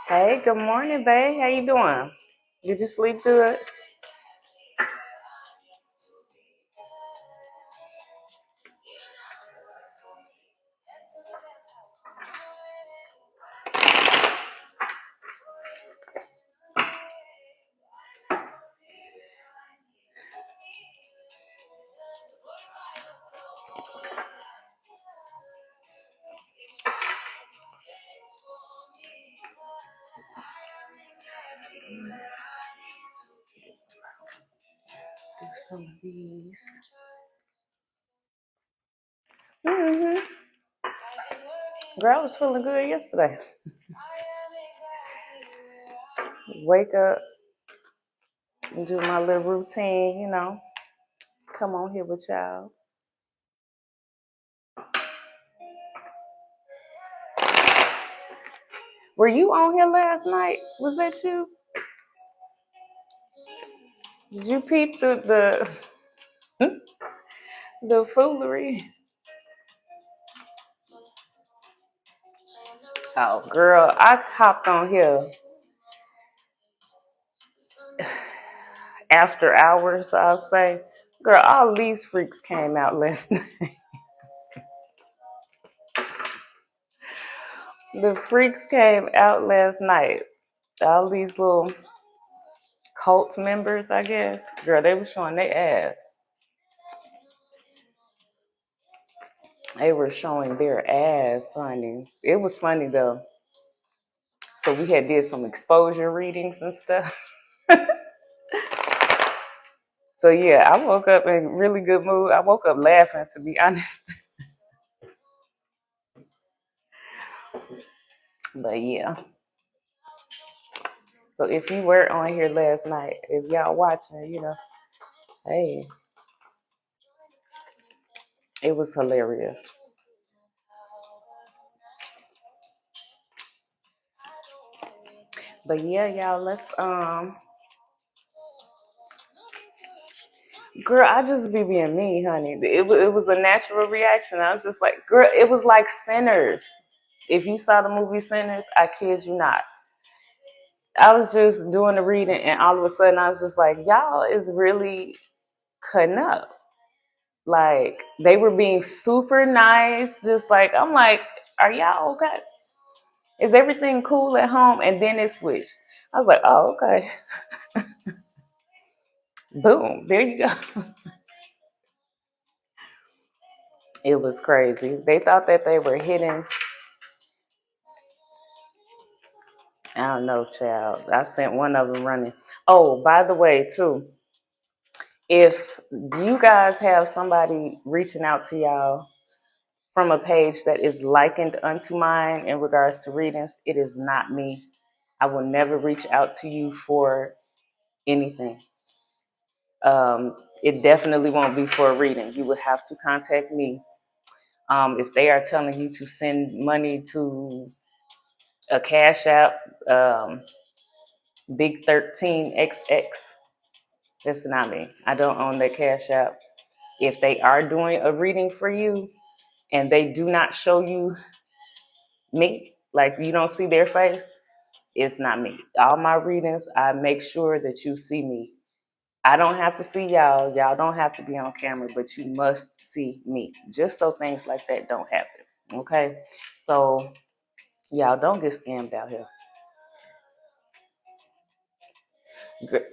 Hey, good morning, babe. How you doing? Did you sleep good? Do some of these. hmm Girl, I was feeling good yesterday. Wake up and do my little routine, Come on here with y'all. Were you on here last night? Was that you? Did you peep the foolery? Oh, girl, I hopped on here after hours, I'll say. Girl, all these freaks came out last night. The freaks came out last night. All these little cult members, I guess. Girl, they were showing their ass. They were showing their ass, honey. It was funny though. So we had did some exposure readings and stuff. So yeah, I woke up in really good mood. I woke up laughing, to be honest. But yeah. So if you were on here last night, if y'all watching, hey, it was hilarious. But yeah, y'all, let's girl, I just be being me, honey. It was a natural reaction. I was just like, girl, it was like Sinners. If you saw the movie Sinners, I kid you not. I was just doing the reading, and all of a sudden, I was just like, y'all is really cutting up. Like, they were being super nice. Just like, I'm like, are y'all okay? Is everything cool at home? And then it switched. I was like, oh, okay. Boom. There you go. It was crazy. They thought that they were hitting. I don't know, child. I sent one of them running. Oh, by the way, too, if you guys have somebody reaching out to y'all from a page that is likened unto mine in regards to readings, it is not me. I will never reach out to you for anything. It definitely won't be for a reading. You would have to contact me. If they are telling you to send money to a Cash App, Big 13XX, that's not me. I don't own that Cash App. If they are doing a reading for you and they do not show you me, like you don't see their face, it's not me. All my readings, I make sure that you see me. I don't have to see y'all. Y'all don't have to be on camera, but you must see me, just so things like that don't happen. Okay? So y'all don't get scammed out here.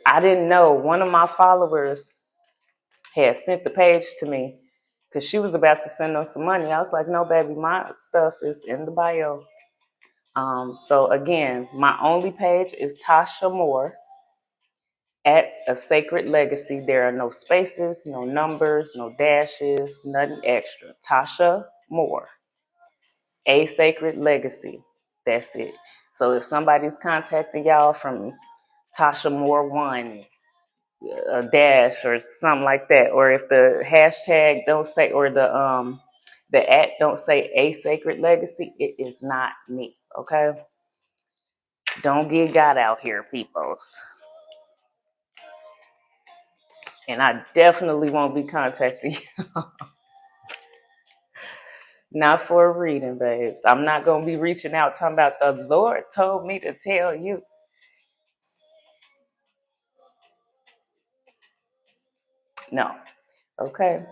I didn't know, one of my followers had sent the page to me because she was about to send us some money. I was like, no, baby, my stuff is in the bio. So again, my only page is Tasha Moore at A Sacred Legacy. There are no spaces, no numbers, no dashes, nothing extra. Tasha Moore, A Sacred Legacy. That's it. So if somebody's contacting y'all from Tasha Moore 1, a dash or something like that, or if the hashtag don't say, or the at don't say A Sacred Legacy, it is not me. Okay, don't get got out here, peoples. And I definitely won't be contacting you. Not for a reading, babes. I'm not gonna be reaching out talking about the Lord told me to tell you. No. Okay.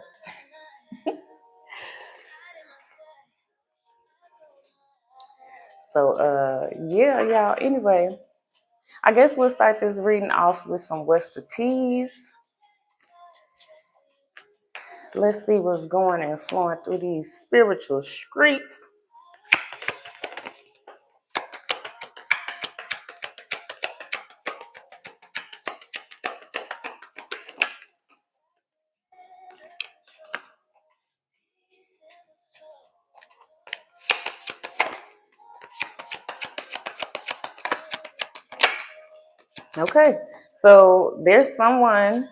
So yeah, y'all. Anyway, I guess we'll start this reading off with some What's the Teas. Let's see what's going and flowing through these spiritual streets. Okay, so there's someone,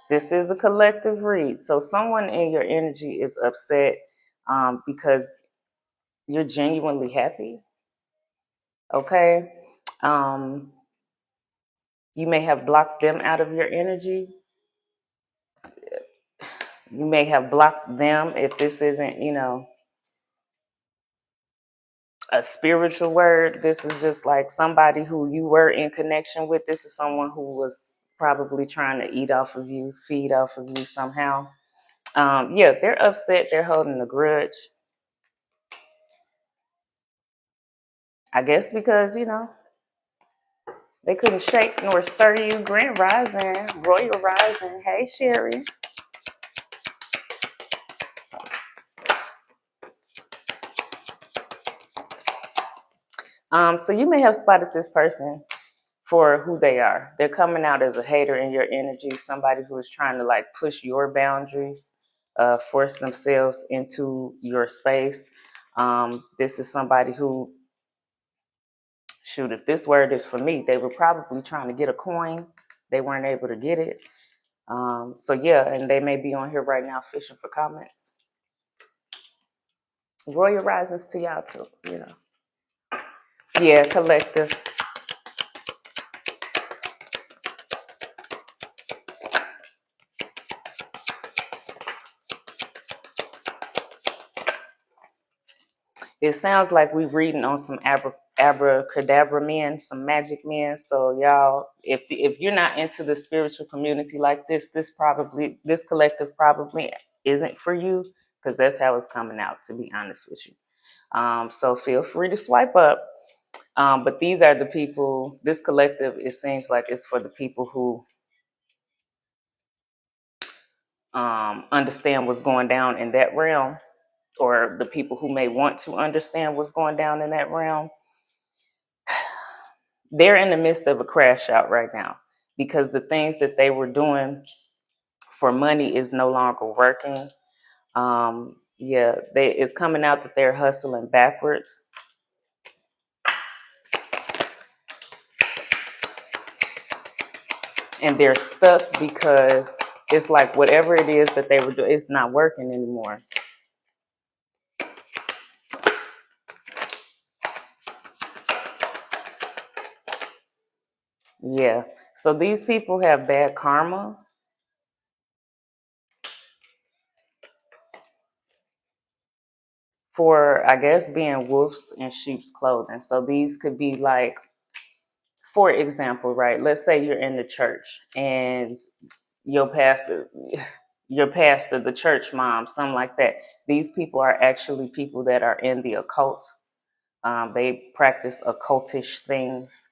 this is a collective read. So someone in your energy is upset because you're genuinely happy. Okay. Um, you may have blocked them out of your energy. You may have blocked them if this isn't, a spiritual word. This is just like somebody who you were in connection with. This is someone who was probably trying to eat off of you, feed off of you somehow. Yeah, they're upset. They're holding a grudge. I guess because, they couldn't shake nor stir you. Grand Rising, Royal Rising. Hey, Sherry. So you may have spotted this person for who they are. They're coming out as a hater in your energy, somebody who is trying to like push your boundaries, force themselves into your space. This is somebody who, shoot, if this word is for me, they were probably trying to get a coin. They weren't able to get it. So yeah, and they may be on here right now fishing for comments. Royal Risings to y'all too, Yeah, collective. It sounds like we're reading on some abracadabra men, some magic men. So y'all, if you're not into the spiritual community like this collective probably isn't for you, because that's how it's coming out, to be honest with you. So feel free to swipe up. But these are the people, this collective, it seems like it's for the people who understand what's going down in that realm, or the people who may want to understand what's going down in that realm. They're in the midst of a crash out right now because the things that they were doing for money is no longer working. Yeah, it's coming out that they're hustling backwards. And they're stuck because it's like whatever it is that they were doing, it's not working anymore. Yeah. So these people have bad karma. For, I guess, being wolves in sheep's clothing. So these could be like, for example, right? Let's say you're in the church and your pastor, the church mom, something like that. These people are actually people that are in the occult. They practice occultish things.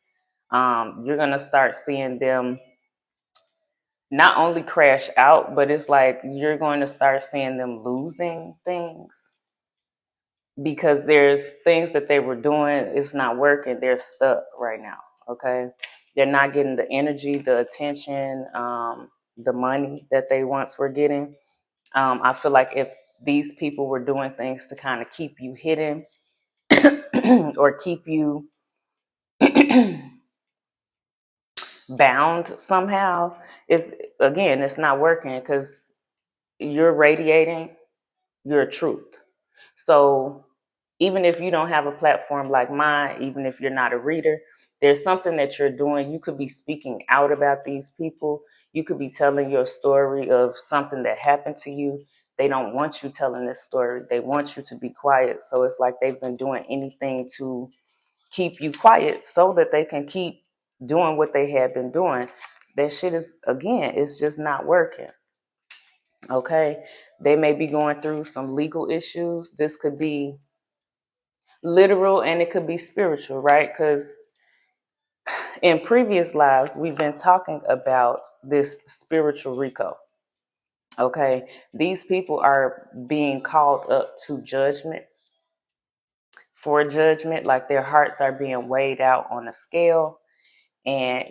You're going to start seeing them not only crash out, but it's like you're going to start seeing them losing things because there's things that they were doing, it's not working. They're stuck right now. Okay. They're not getting the energy, the attention, the money that they once were getting. I feel like if these people were doing things to kind of keep you hidden or keep you bound somehow, it's not working because you're radiating your truth. So even if you don't have a platform like mine, even if you're not a reader, there's something that you're doing. You could be speaking out about these people. You could be telling your story of something that happened to you. They don't want you telling this story. They want you to be quiet. So it's like they've been doing anything to keep you quiet so that they can keep doing what they have been doing. That shit is, again, it's just not working. Okay. They may be going through some legal issues. This could be literal and it could be spiritual, right? Because in previous lives, we've been talking about this spiritual Rico. Okay. These people are being called up to judgment, for judgment, like their hearts are being weighed out on a scale. And,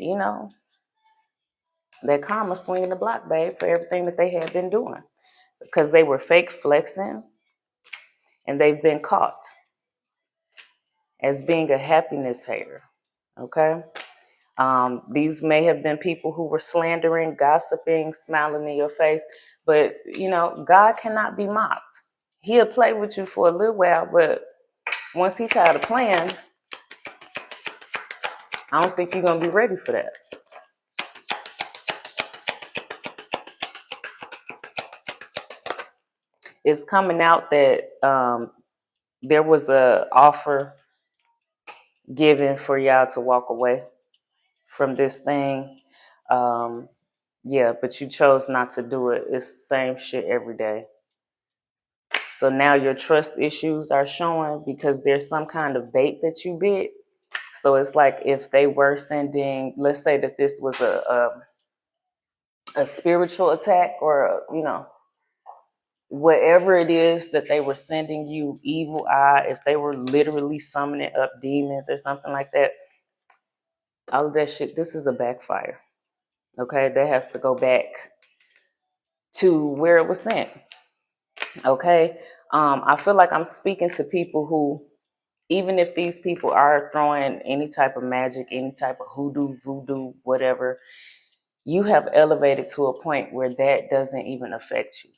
their karma swinging the block, babe, for everything that they had been doing because they were fake flexing and they've been caught as being a happiness hater. Okay. These may have been people who were slandering, gossiping, smiling in your face, but God cannot be mocked. He'll play with you for a little while, but once he's tired of playing, I don't think you're gonna be ready for that. It's coming out that there was a offer given for y'all to walk away from this thing. Um, yeah, but you chose not to do it. It's the same shit every day. So now your trust issues are showing because there's some kind of bait that you bit. So it's like if they were sending, let's say that this was a spiritual attack or whatever it is that they were sending you, evil eye, if they were literally summoning up demons or something like that, all of that shit, this is a backfire. Okay, that has to go back to where it was sent. Okay, I feel like I'm speaking to people who, even if these people are throwing any type of magic, any type of hoodoo, voodoo, whatever, you have elevated to a point where that doesn't even affect you,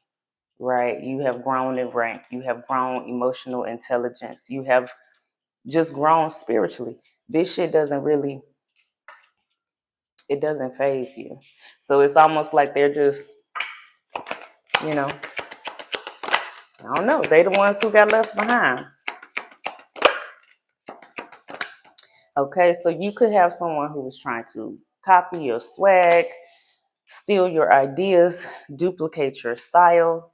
right? You have grown in rank, you have grown emotional intelligence, you have just grown spiritually. This shit it doesn't phase you. So it's almost like they're just, I don't know, they the ones who got left behind. Okay, so you could have someone who was trying to copy your swag, steal your ideas, duplicate your style.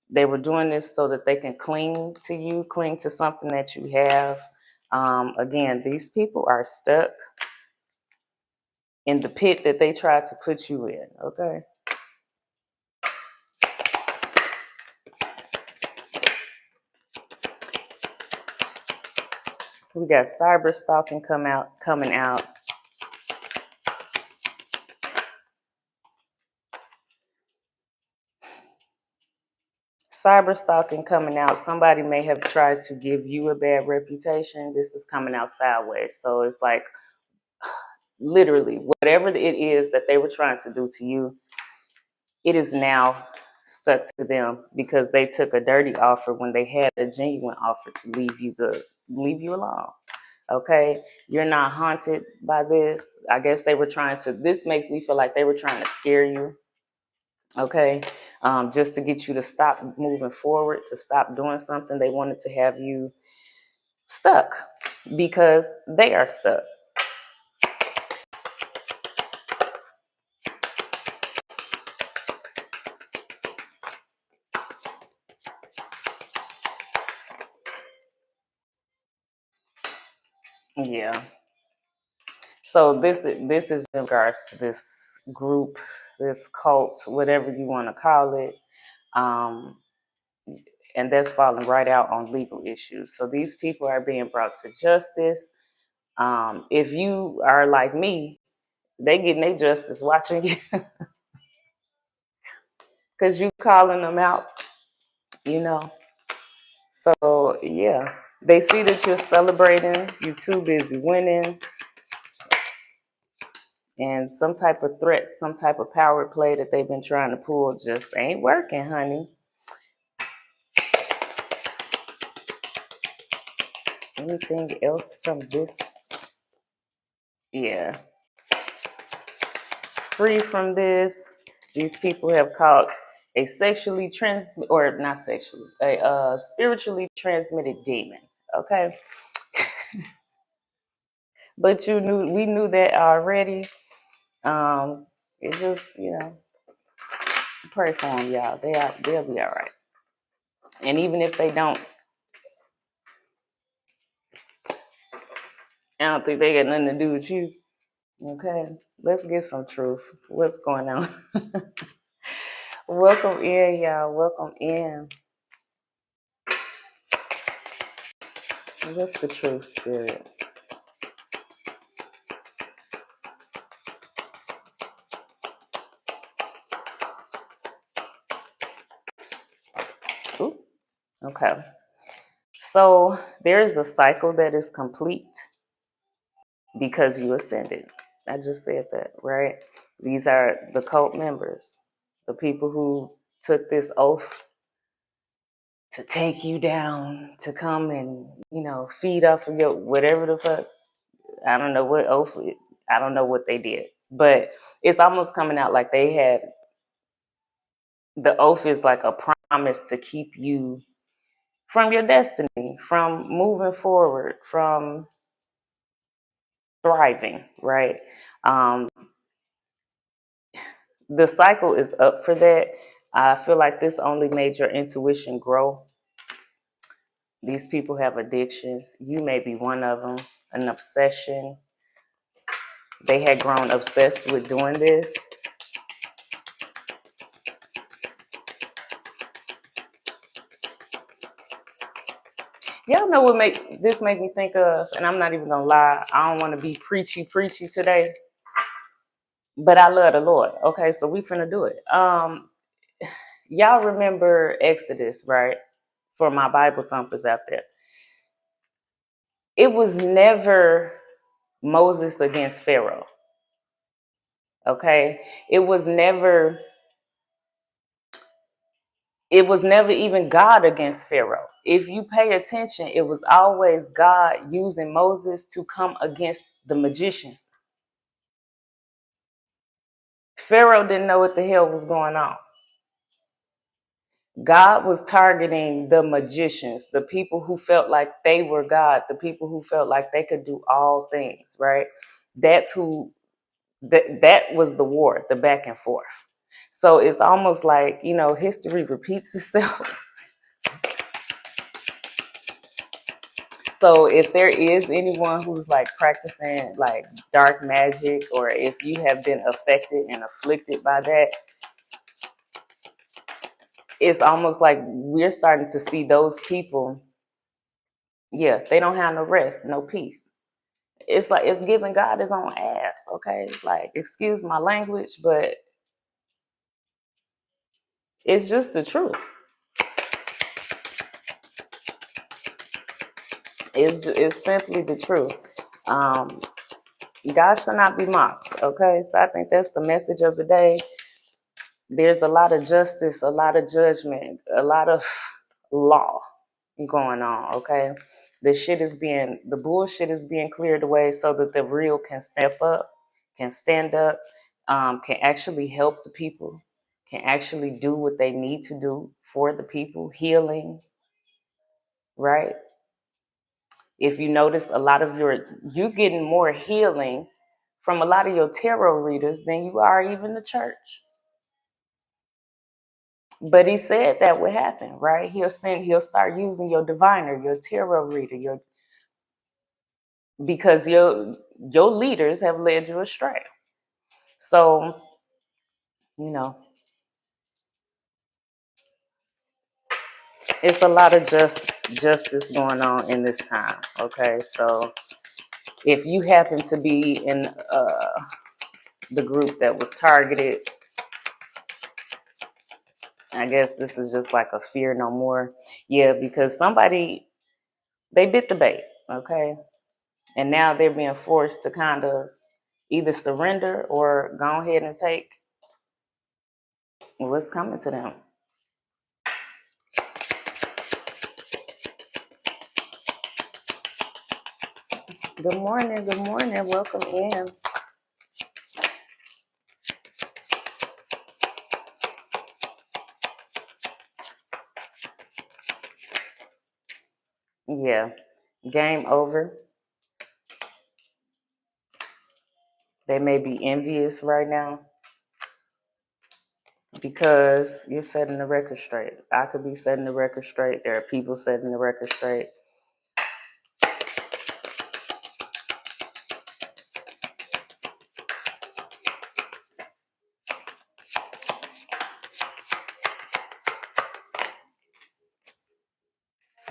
They were doing this so that they can cling to you, cling to something that you have. Again, these people are stuck in the pit that they tried to put you in. Okay. We got cyber stalking coming out. Cyber stalking coming out. Somebody may have tried to give you a bad reputation. This is coming out sideways. So it's like literally whatever it is that they were trying to do to you, it is now stuck to them because they took a dirty offer when they had a genuine offer to leave you alone. Okay, you're not haunted by this. I guess they were trying to. This makes me feel like they were trying to scare you. Okay, just to get you to stop moving forward, to stop doing something. They wanted to have you stuck because they are stuck. Yeah. So this is in regards to this group, this cult, whatever you want to call it. And that's falling right out on legal issues. So these people are being brought to justice. If you are like me, they getting their justice watching you because you calling them out, you know. So yeah, they see that you're celebrating, you're too busy winning, and some type of threat, some type of power play that they've been trying to pull just ain't working, honey. Anything else from this? Yeah. Free from this. These people have caught a spiritually transmitted demon. Okay. But we knew that already. It just, pray for them, y'all. They'll be all right. And even if they don't, I don't think they got nothing to do with you. Okay, let's get some truth. What's going on? Welcome in, y'all. Welcome in. What's the truth, spirit? Ooh, okay. So there's a cycle that is complete because you ascended. I just said that, right? These are the cult members, the people who took this oath to take you down, to come and, feed off of your whatever the fuck. I don't know what oath, I don't know what they did. But it's almost coming out like they had, the oath is like a promise to keep you from your destiny, from moving forward, from thriving, right? Um, the cycle is up for that. I feel like this only made your intuition grow. These people have addictions. You may be one of them, an obsession. They had grown obsessed with doing this. Y'all know what make me think of, and I'm not even gonna lie, I don't want to be preachy today, but I love the Lord. Okay, so we finna do it. Y'all remember Exodus, right? For my Bible thumpers out there. It was never Moses against Pharaoh. Okay? It was never even God against Pharaoh. If you pay attention, it was always God using Moses to come against the magicians. Pharaoh didn't know what the hell was going on. God was targeting the magicians, the people who felt like they were God, the people who felt like they could do all things, right? That's who, that was the war, the back and forth. So it's almost like, history repeats itself. So if there is anyone who's like practicing like dark magic, or if you have been affected and afflicted by that, it's almost like we're starting to see those people. Yeah, they don't have no rest, no peace. It's like it's giving God his own ass, okay? Like, excuse my language, but it's just the truth. It's simply the truth. God shall not be mocked, okay? So I think that's the message of the day. There's a lot of justice, a lot of judgment, a lot of law going on, okay? The bullshit is being cleared away so that the real can step up, can stand up, can actually help the people, can actually do what they need to do for the people, healing, right? If you notice, a lot of you getting more healing from a lot of your tarot readers than you are even the church. But he said that would happen, right? He'll start using your diviner, your tarot reader, because your leaders have led you astray. So you know, it's a lot of justice going on in this time. Okay, so if you happen to be in the group that was targeted, I guess this is just like a fear no more. Yeah, because they bit the bait, okay? And now they're being forced to kind of either surrender or go ahead and take what's coming to them. Good morning, welcome in. Yeah, game over. They may be envious right now because you're setting the record straight. I could be setting the record straight. There are people setting the record straight.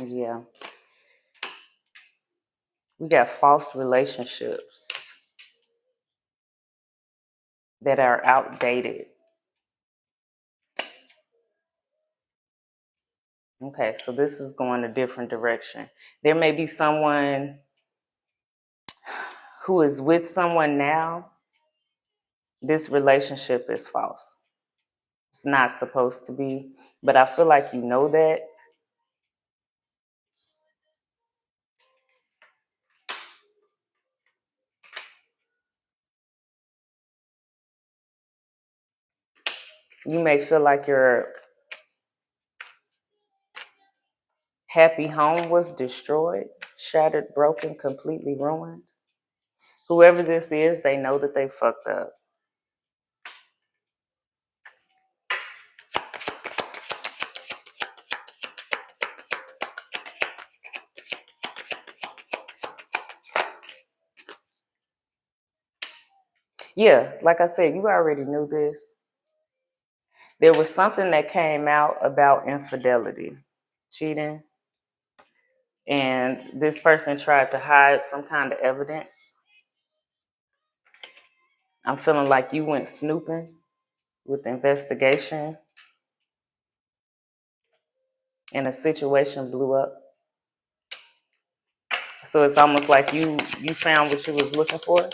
Yeah. We got false relationships that are outdated. Okay, so this is going a different direction. There may be someone who is with someone now. This relationship is false. It's not supposed to be, but I feel like you know that. You may feel like your happy home was destroyed, shattered, broken, completely ruined. Whoever this is, they know that they fucked up. Yeah, like I said, you already knew this. There was something that came out about infidelity, cheating, and this person tried to hide some kind of evidence. I'm feeling like you went snooping with the investigation and the situation blew up. So it's almost like you found what you was looking for.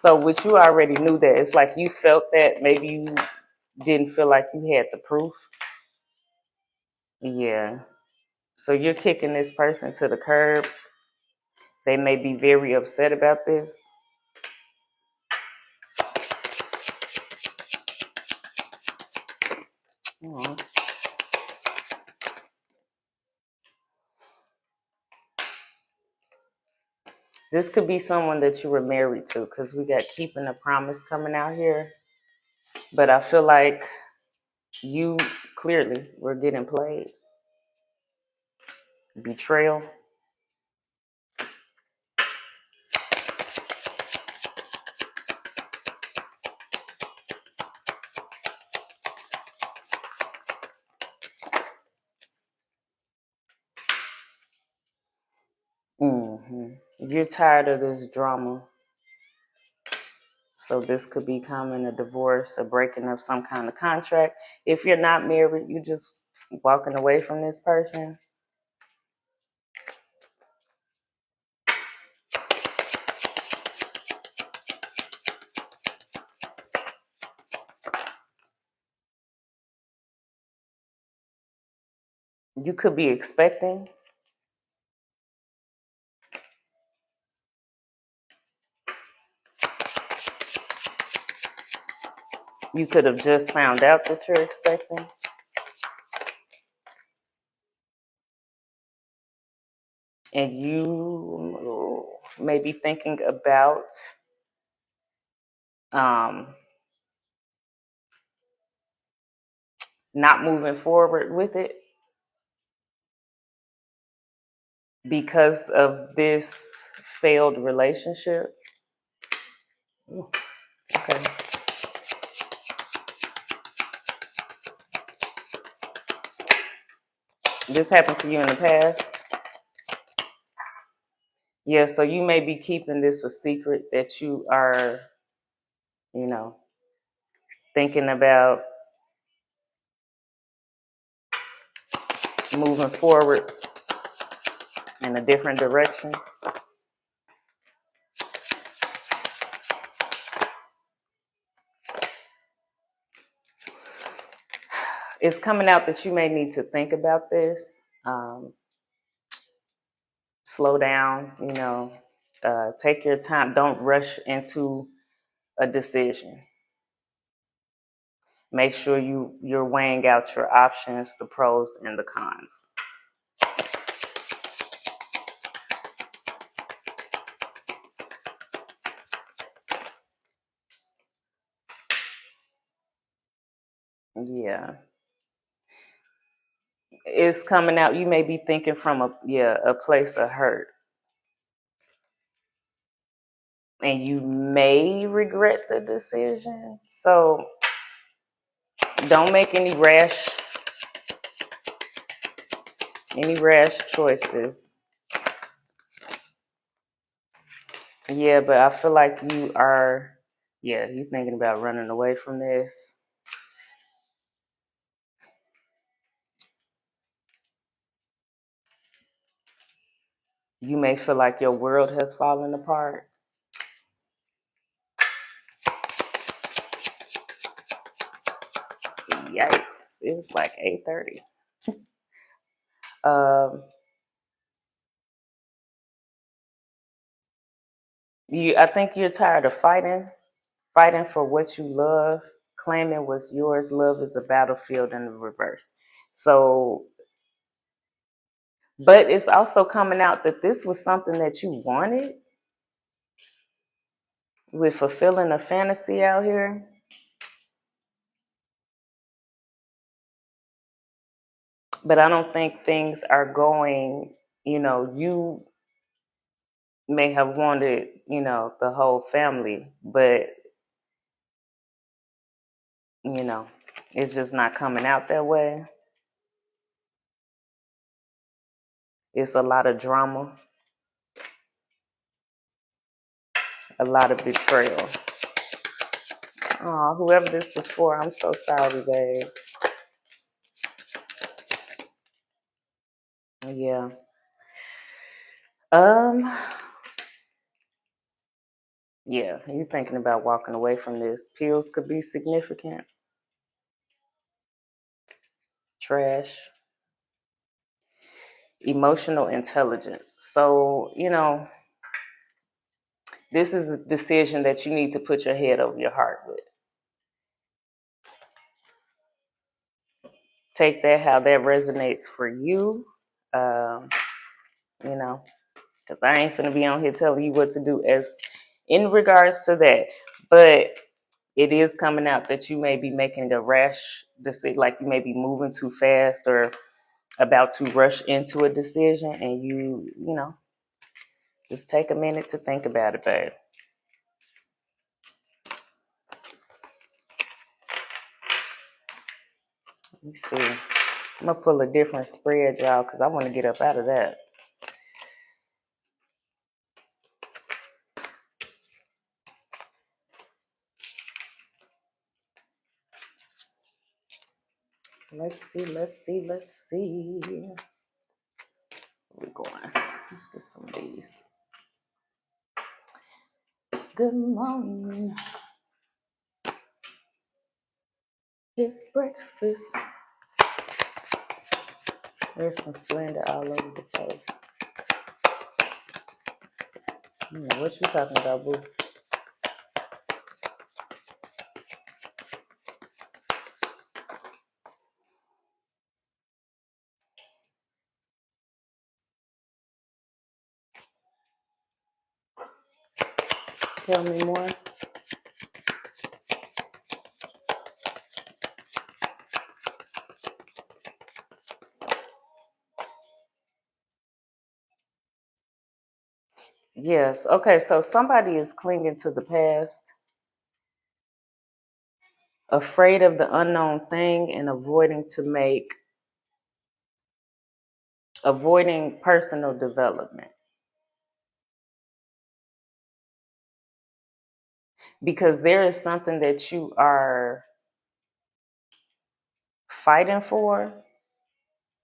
So what you already knew that it's like you felt that maybe you didn't feel like you had the proof. Yeah. So you're kicking this person to the curb. They may be very upset about this. Aww. This could be someone that you were married to because we got keeping a promise coming out here. But I feel like you clearly were getting played. Betrayal. You're tired of this drama. So this could be coming a divorce, a breaking of some kind of contract. If you're not married, you just walking away from this person. You could be expecting. You could have just found out that you're expecting. And you may be thinking about um, not moving forward with it because of this failed relationship. Ooh, okay. This happened to you in the past? Yeah, so you may be keeping this a secret that you are, you know, thinking about moving forward in a different direction. It's coming out that you may need to think about this, slow down, take your time. Don't rush into a decision. Make sure you're weighing out your options, the pros and the cons. Yeah. It's coming out. You may be thinking from a place of hurt. And you may regret the decision. So don't make any rash choices. Yeah, but I feel like you're thinking about running away from this. You may feel like your world has fallen apart. Yikes. It was like 8:30. Um, I think you're tired of fighting for what you love, claiming what's yours. Love is a battlefield in the reverse. So, but it's also coming out that this was something that you wanted. We're fulfilling a fantasy out here. But I don't think things are going, you may have wanted, the whole family, but, you know, it's just not coming out that way. It's a lot of drama, a lot of betrayal. Oh, whoever this is for, I'm so sorry, babe. Yeah. Um, yeah, you thinking about walking away from this. Pills could be significant. Trash. Emotional intelligence. So, this is a decision that you need to put your head over your heart with. Take that how that resonates for you. Um, you know, because I ain't finna be on here telling you what to do as in regards to that. But it is coming out that you may be making a rash decision, like you may be moving too fast or about to rush into a decision, and just take a minute to think about it, babe. Let me see. I'm gonna pull a different spread, y'all, because I want to get up out of that. Let's see. Where we going? Let's get some of these. Good morning. It's breakfast. There's some slander all over the place. I don't know what you talking about, boo. Tell me more. Yes. Okay. So somebody is clinging to the past. afraid of the unknown thing and avoiding personal development. Because there is something that you are fighting for,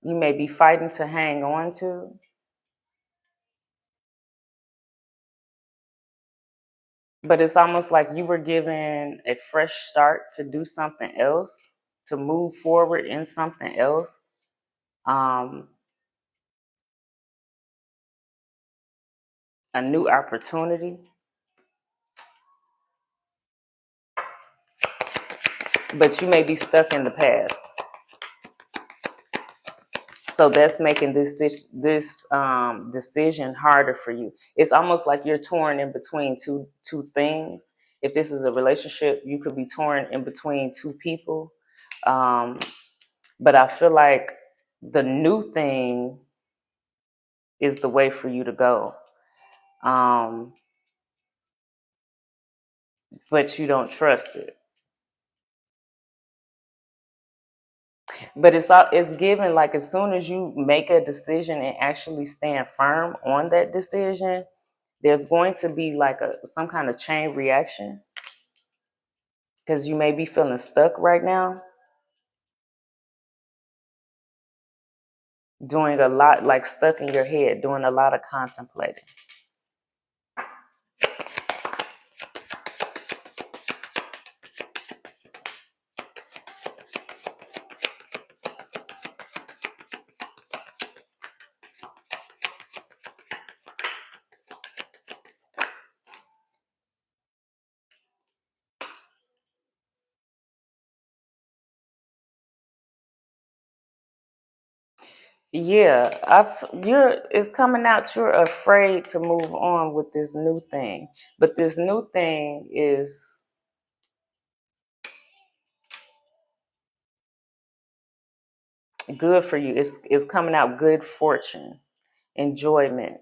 you may be fighting to hang on to, but it's almost like you were given a fresh start to do something else, to move forward in something else. Um, a new opportunity, but you may be stuck in the past. So that's making this decision harder for you. It's almost like you're torn in between two things. If this is a relationship, you could be torn in between two people. Um, but I feel like the new thing is the way for you to go. Um, but you don't trust it. But it's given, like, as soon as you make a decision and actually stand firm on that decision, there's going to be like some kind of chain reaction, because you may be feeling stuck right now, doing a lot, like stuck in your head, doing a lot of contemplating. Yeah, it's coming out. You're afraid to move on with this new thing, but this new thing is good for you. It's coming out good fortune, enjoyment,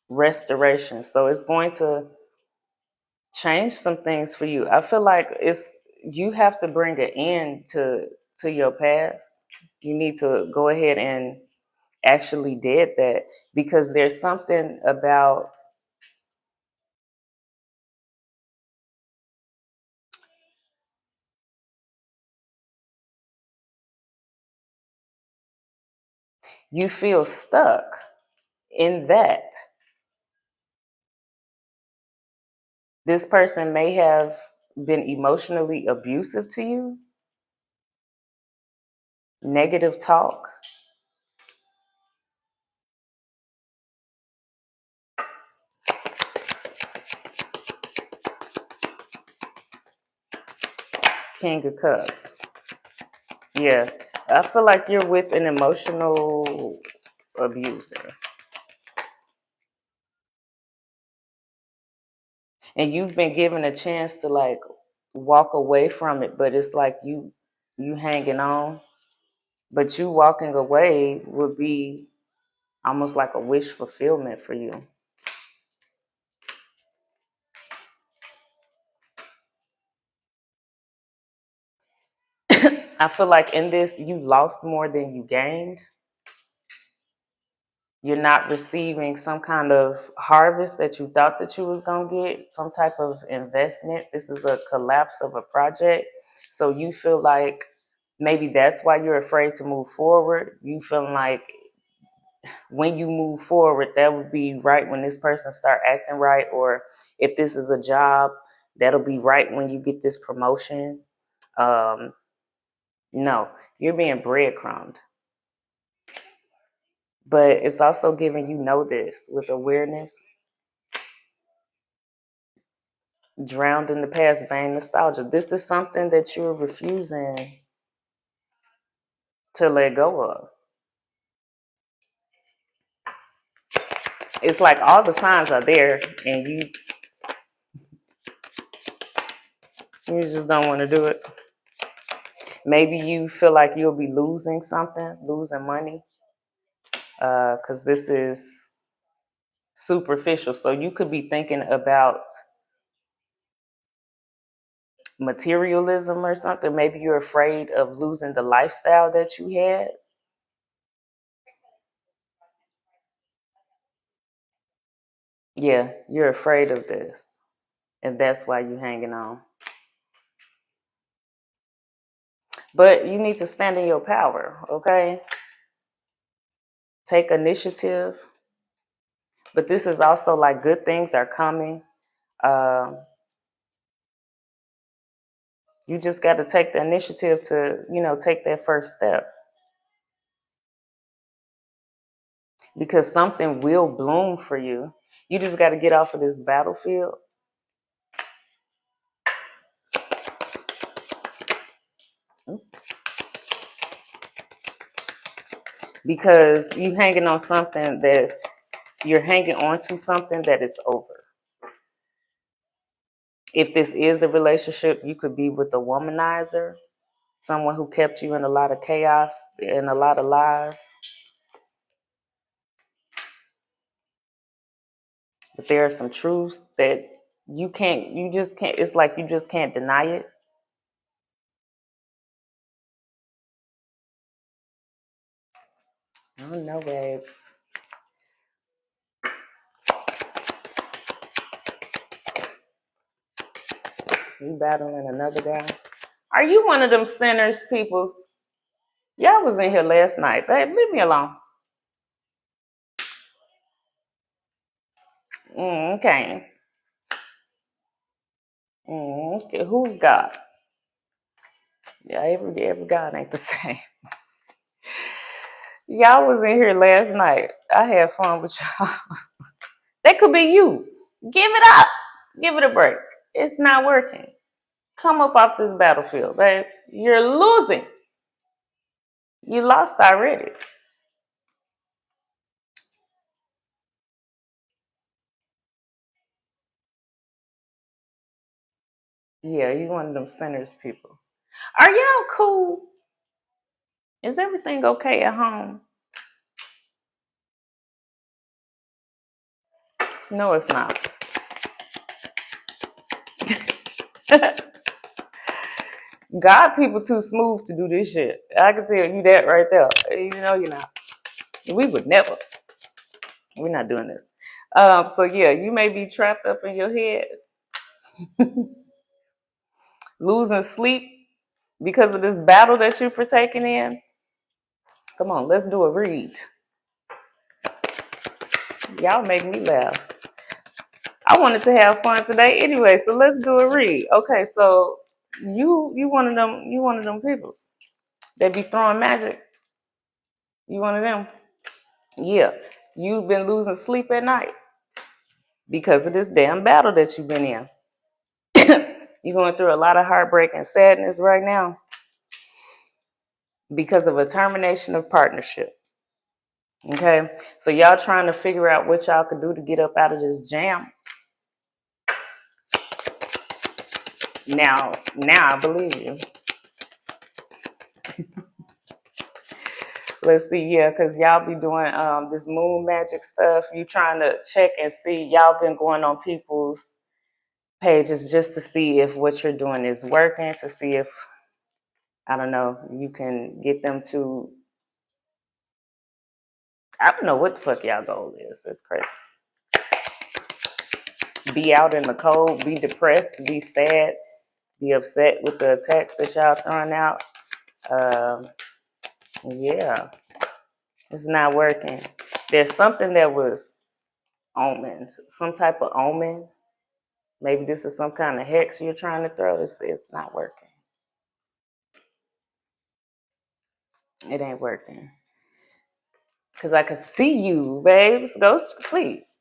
restoration. So it's going to change some things for you. I feel like you have to bring an end to your past. You need to go ahead and actually did that, because there's something about you feel stuck in that. This person may have been emotionally abusive to you, negative talk. King of Cups. Yeah, I feel like you're with an emotional abuser, and you've been given a chance to like walk away from it, but it's like you hanging on. But you walking away would be almost like a wish fulfillment for you. I feel like in this, you lost more than you gained. You're not receiving some kind of harvest that you thought that you was going to get, some type of investment. This is a collapse of a project. So you feel like maybe that's why you're afraid to move forward. You feeling like when you move forward, that would be right when this person start acting right, or if this is a job, that'll be right when you get this promotion. Um, no, you're being breadcrumbed. But it's also giving you know this with awareness, drowned in the past, vain nostalgia. This is something that you're refusing to let go of. It's like all the signs are there, and you just don't want to do it. Maybe you feel like you'll be losing something, losing money, because this is superficial. So you could be thinking about materialism or something. Maybe you're afraid of losing the lifestyle that you had. Yeah, you're afraid of this. And that's why you're hanging on. But you need to stand in your power, okay? Take initiative. But this is also like good things are coming. Um, you just got to take the initiative to, take that first step because something will bloom for you. You just got to get off of this battlefield because you're hanging on to something that is over. If this is a relationship, you could be with a womanizer, someone who kept you in a lot of chaos and a lot of lies. But there are some truths that it's like you just can't deny it. I don't know, babes. You battling another guy. Are you one of them sinners, peoples? Y'all was in here last night, babe. Leave me alone. Okay. Okay. Who's God? Yeah, every God ain't the same. Y'all was in here last night. I had fun with y'all. That could be you. Give it up. Give it a break. It's not working. Come up off this battlefield, babes. You're losing. You lost already. Yeah, you one of them sinners people. Are y'all cool? Is everything okay at home? No, it's not. God people too smooth to do this shit. I can tell you that right there. You know you're not. We would never. We're not doing this. So yeah, you may be trapped up in your head, losing sleep because of this battle that you're partaking in. Come on, let's do a read. Y'all make me laugh. I wanted to have fun today anyway, so let's do a read. Okay, so you one of them peoples. They be throwing magic. You one of them? Yeah. You've been losing sleep at night because of this damn battle that you've been in. You're going through a lot of heartbreak and sadness right now because of a termination of partnership. Okay? So y'all trying to figure out what y'all could do to get up out of this jam. Now I believe you. Let's see, yeah, because y'all be doing this moon magic stuff. You trying to check and see. Y'all been going on people's pages just to see if what you're doing is working, to see if, I don't know, you can get them to, I don't know what the fuck y'all goal is. It's crazy. Be out in the cold, be depressed, be sad, be upset with the attacks that y'all throwing out. Um, yeah, it's not working. There's something that was omened, some type of omen. Maybe this is some kind of hex you're trying to throw. It's not working. It ain't working. Because I can see you, babes. Go, please.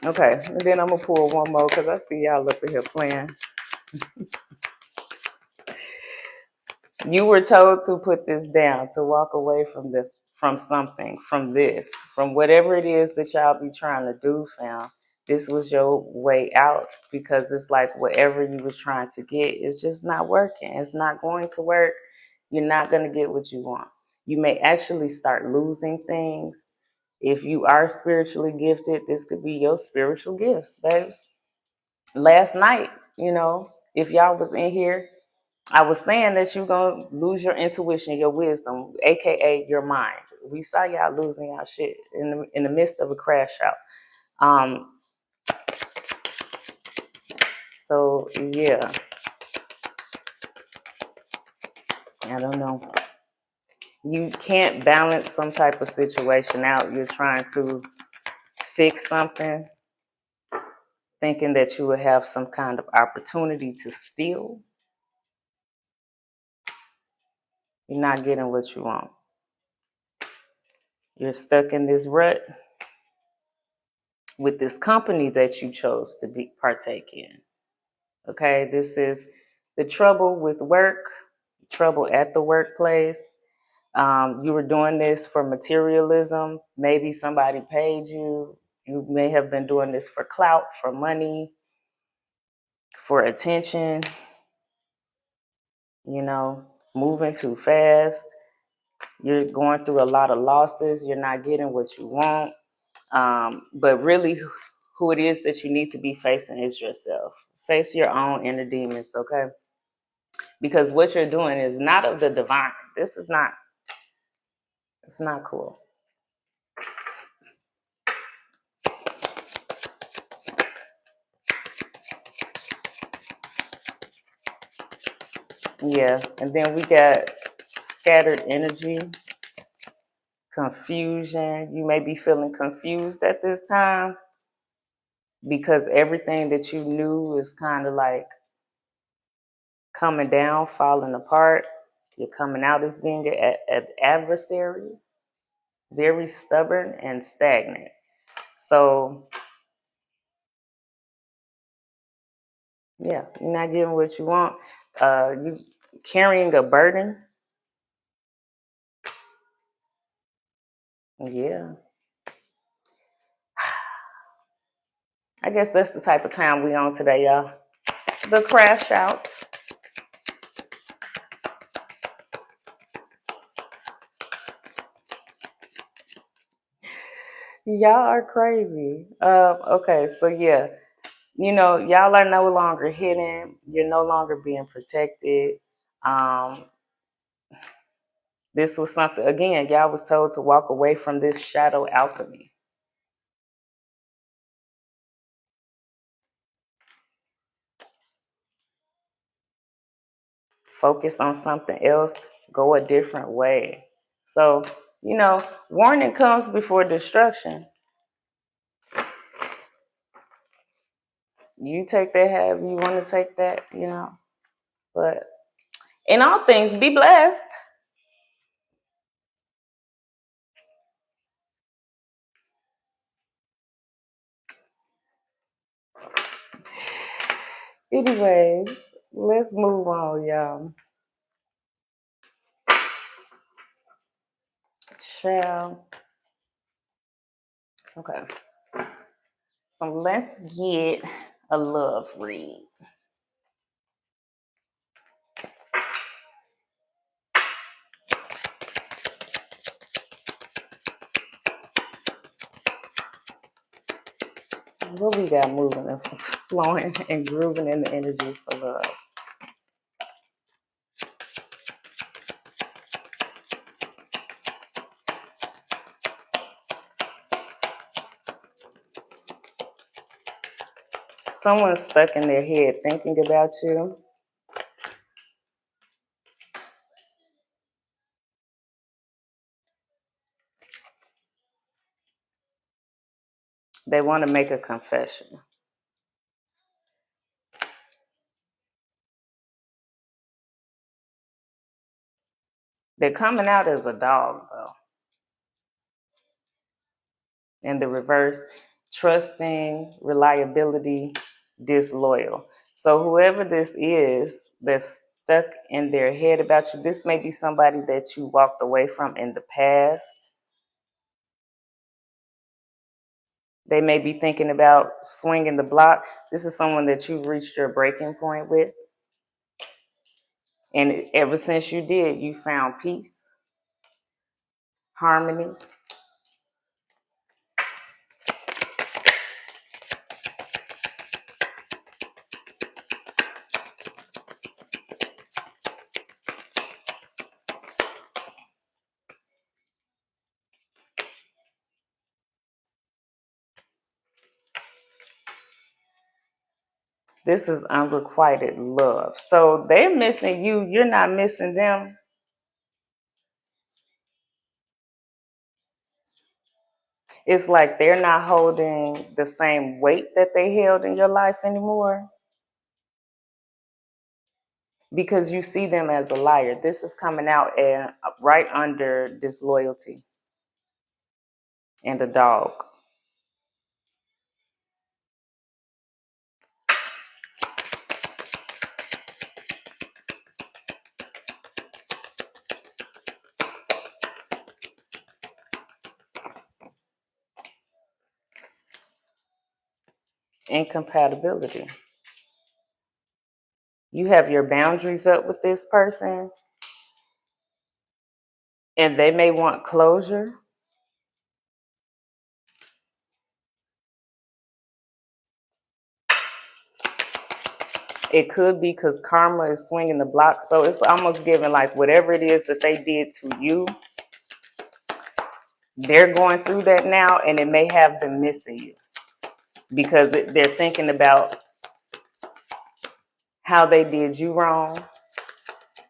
Okay, and then I'm going to pull one more because I see y'all up in here playing. You were told to put this down, to walk away from this, from something, from this, from whatever it is that y'all be trying to do, fam. This was your way out because it's like whatever you was trying to get is just not working. It's not going to work. You're not going to get what you want. You may actually start losing things If you are spiritually gifted, this could be your spiritual gifts, babes. Last night, if y'all was in here, I was saying that you're going to lose your intuition, your wisdom, aka your mind. We saw y'all losing y'all shit in the midst of a crash out. So yeah, I don't know. You can't balance some type of situation out. You're trying to fix something, thinking that you will have some kind of opportunity to steal. You're not getting what you want. You're stuck in this rut with this company that you chose to partake in. Okay, this is the trouble with work, trouble at the workplace. You were doing this for materialism. Maybe somebody paid you. You may have been doing this for clout, for money, for attention, moving too fast. You're going through a lot of losses. You're not getting what you want. But really, who it is that you need to be facing is yourself. Face your own inner demons, okay? Because what you're doing is not of the divine. It's not cool. Yeah, and then we got scattered energy, confusion. You may be feeling confused at this time because everything that you knew is kind of like coming down, falling apart. You're coming out as being an adversary, very stubborn and stagnant. So, yeah, you're not getting what you want. You carrying a burden. Yeah. I guess that's the type of time we on today, y'all. The crash out. Y'all are crazy. Okay, so yeah, y'all are no longer hidden. You're no longer being protected. This was something, again, y'all was told to walk away from this shadow alchemy. Focus on something else. Go a different way. So, warning comes before destruction. You take that however you want to take that, But in all things, be blessed. Anyways, let's move on, y'all. Child. Okay. So let's get a love read. What we got moving and flowing and grooving in the energy for love? Someone's stuck in their head thinking about you. They want to make a confession. They're coming out as a dog, though. In the reverse, trusting, reliability, disloyal. So whoever this is that's stuck in their head about you, this may be somebody that you walked away from in the past. They may be thinking about swinging the block. This is someone that you've reached your breaking point with. And ever since you did, you found peace, harmony, This is unrequited love. So they're missing you. You're not missing them. It's like they're not holding the same weight that they held in your life anymore because you see them as a liar. This is coming out right under disloyalty and a dog. Incompatibility. You have your boundaries up with this person and they may want closure. It could be because karma is swinging the block. So it's almost giving like whatever it is that they did to you, they're going through that now and it may have them missing you because they're thinking about how they did you wrong.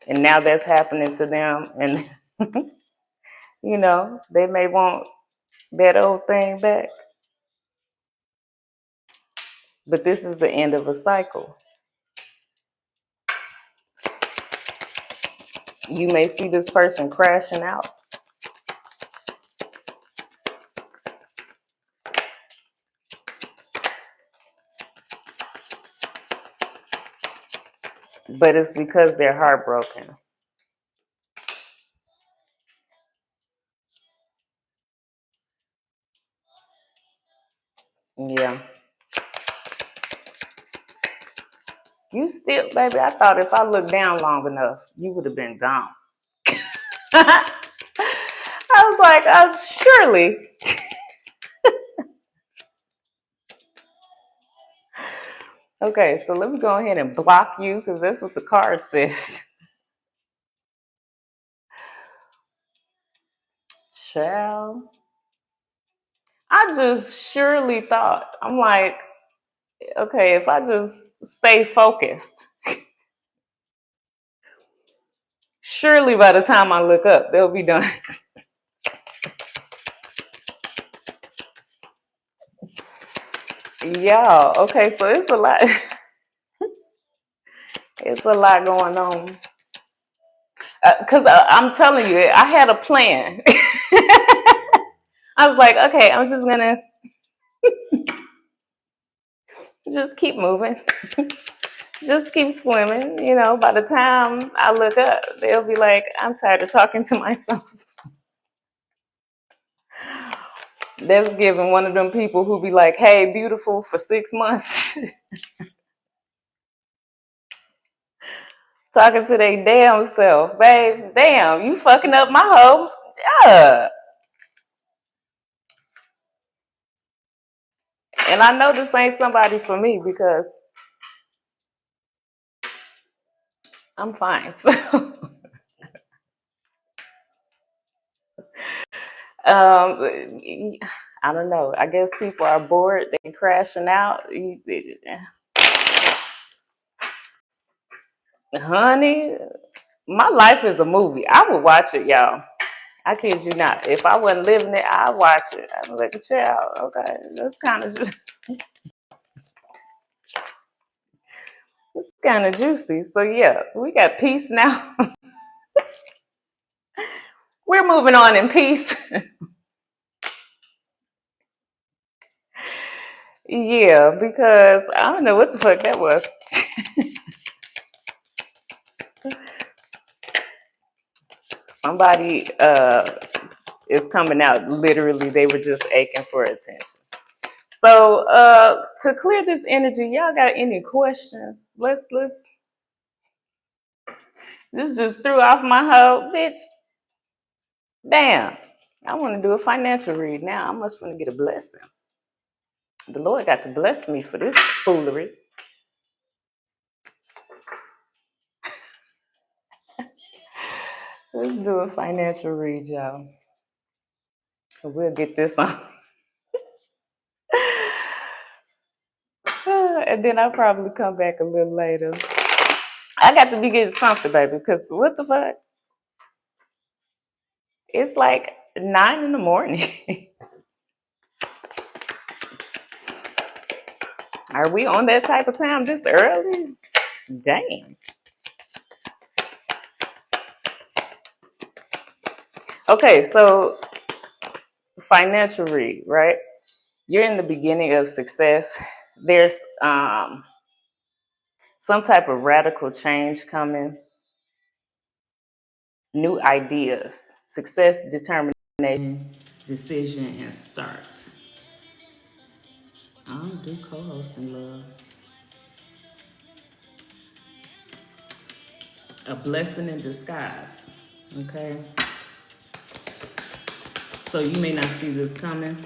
And now that's happening to them. And, you know, they may want that old thing back. But this is the end of a cycle. You may see this person crashing out. But it's because they're heartbroken. Yeah. You still, baby, I thought if I looked down long enough, you would have been gone. I was like, oh, surely. Okay, so let me go ahead and block you because that's what the card says. Child. I just surely thought, I'm like, okay, if I just stay focused, surely by the time I look up, they'll be done. Yeah, okay, so it's a lot. It's a lot going on. Because I'm telling you, I had a plan. I was like, okay, I'm just going to just keep moving. Just keep swimming. You know, by the time I look up, they'll be like, I'm tired of talking to myself. That's giving one of them people who be like, hey, beautiful for 6 months. Talking to their damn self. Babes, damn, you fucking up my hoe. Yeah. And I know this ain't somebody for me because I'm fine. So I don't know. I guess people are bored. They crashing out. Honey, my life is a movie. I would watch it, y'all. I kid you not. If I wasn't living it, I'd watch it. I'm like, child, okay, that's kind of it's kind of juicy. So yeah, we got peace now. We're moving on in peace. Yeah, because I don't know what the fuck that was. Somebody is coming out. Literally, they were just aching for attention. So to clear this energy, y'all got any questions? Let's this just threw off my whole bitch. Damn. I want to do a financial read now. I must want to get a blessing. The Lord got to bless me for this foolery. Let's do a financial read, y'all. We'll get this on. And then I'll probably come back a little later. I got to be getting something, baby, because what the fuck? It's like 9 in the morning. Are we on that type of time this early? Dang. Okay, so financial read, right? You're in the beginning of success. There's some type of radical change coming, new ideas, success, determination, decision, and start. I don't do co-hosting, love. A blessing in disguise. Okay. So you may not see this coming,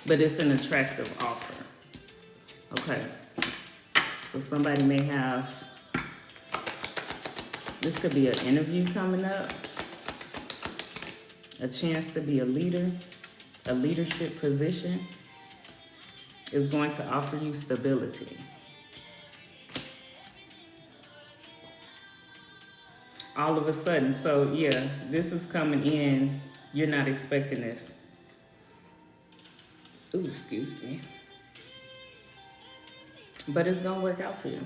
but it's an attractive offer. Okay. So somebody may have, this could be an interview coming up, a chance to be a leader, a leadership position is going to offer you stability. All of a sudden, so yeah, this is coming in, you're not expecting this. Ooh, excuse me. But it's gonna work out for you.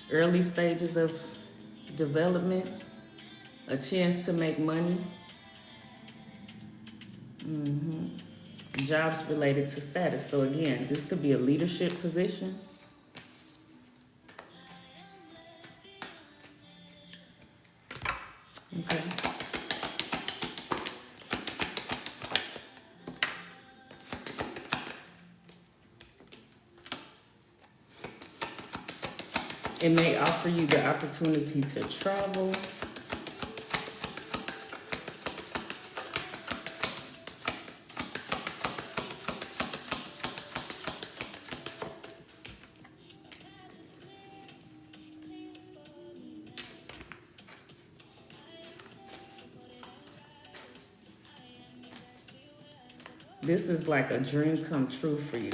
Early stages of development, a chance to make money, jobs related to status. So again, this could be a leadership position. Okay. It may offer you the opportunity to travel. This is like a dream come true for you,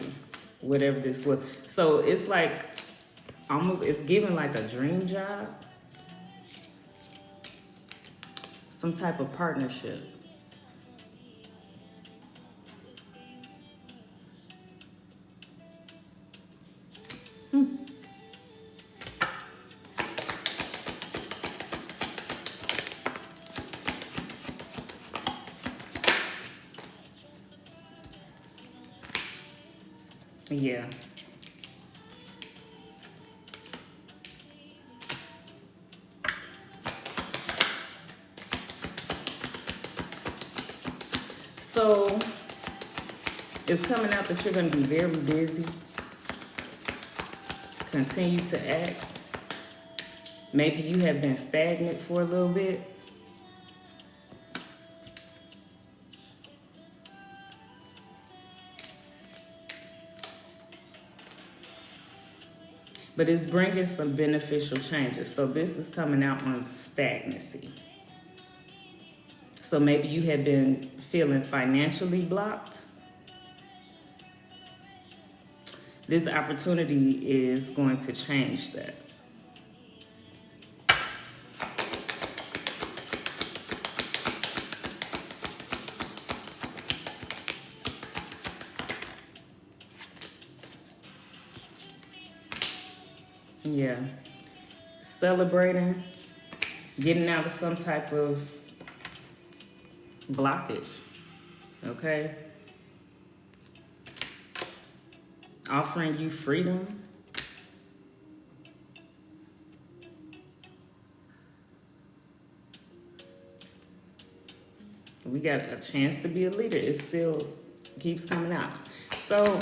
whatever this was. So it's like almost, it's giving like a dream job, some type of partnership. Yeah. So it's coming out that you're going to be very busy. Continue to act. Maybe you have been stagnant for a little bit. But it's bringing some beneficial changes. So this is coming out on stagnancy. So maybe you have been feeling financially blocked. This opportunity is going to change that. Yeah. Celebrating, getting out of some type of blockage. Okay? Offering you freedom. We got a chance to be a leader. It still keeps coming out. So,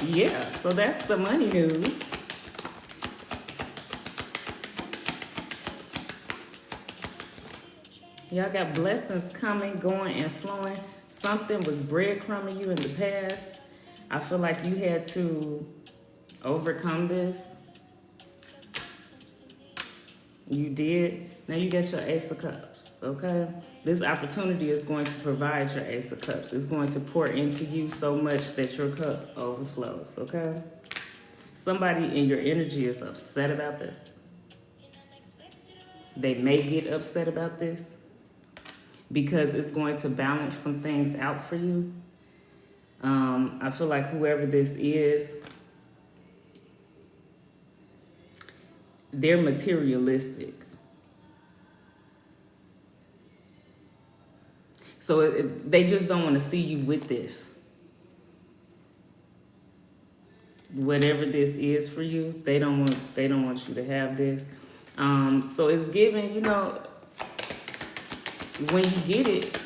yeah, so that's the money news. Y'all got blessings coming, going, and flowing. Something was breadcrumbing you in the past. I feel like you had to overcome this. You did. Now you got your Ace of Cups. okay? This opportunity is going to provide your Ace of Cups. It's going to pour into you so much that your cup overflows, okay? Somebody in your energy is upset about this. They may get upset about this because it's going to balance some things out for you. I feel like whoever this is, they're materialistic. So they just don't want to see you with this. Whatever this is for you, they don't want you to have this. So it's given, you know, when you get it,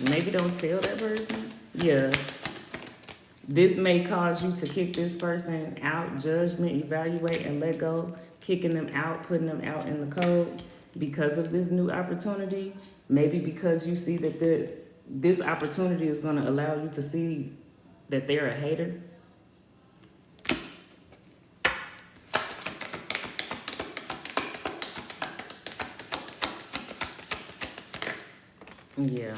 maybe don't tell that person. Yeah. This may cause you to kick this person out, judgment, evaluate, and let go. Kicking them out, putting them out in the cold because of this new opportunity. Maybe because you see that this opportunity is going to allow you to see that they're a hater. Yeah.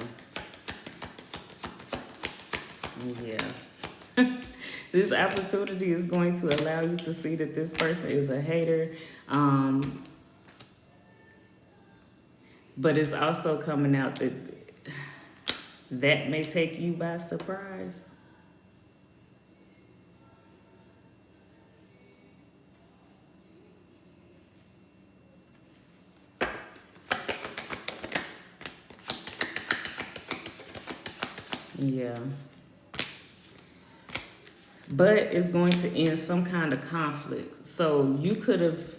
Yeah. This opportunity is going to allow you to see that this person is a hater. But it's also coming out that that may take you by surprise. Yeah. But it's going to end some kind of conflict. So you could have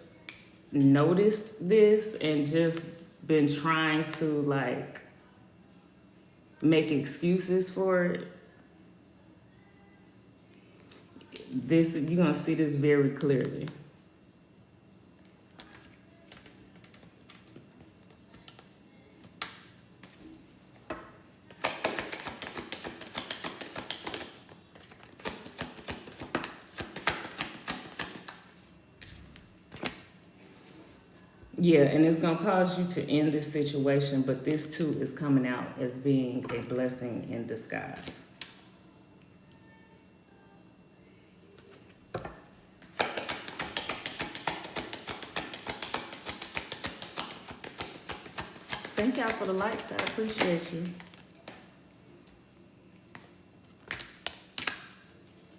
noticed this and just been trying to like make excuses for it. This, you're going to see this very clearly. Yeah, and it's going to cause you to end this situation, but this too is coming out as being a blessing in disguise. Thank y'all for the likes. I appreciate you.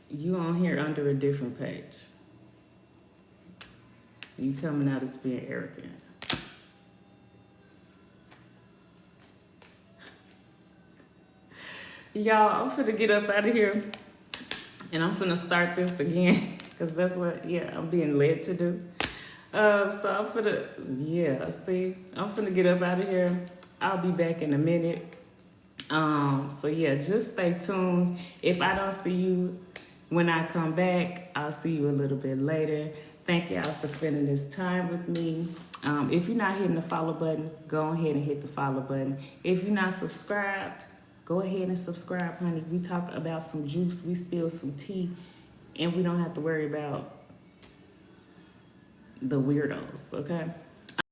You on here under a different page. You coming out as being arrogant. Y'all, I'm finna get up out of here and I'm finna start this again because that's what, I'm being led to do. So I'm finna, I'm finna get up out of here. I'll be back in a minute. So just stay tuned. If I don't see you when I come back, I'll see you a little bit later. Thank y'all for spending this time with me. If you're not hitting the follow button, go ahead and hit the follow button. If you're not subscribed, go ahead and subscribe, honey. We talk about some juice, we spill some tea, and we don't have to worry about the weirdos, okay?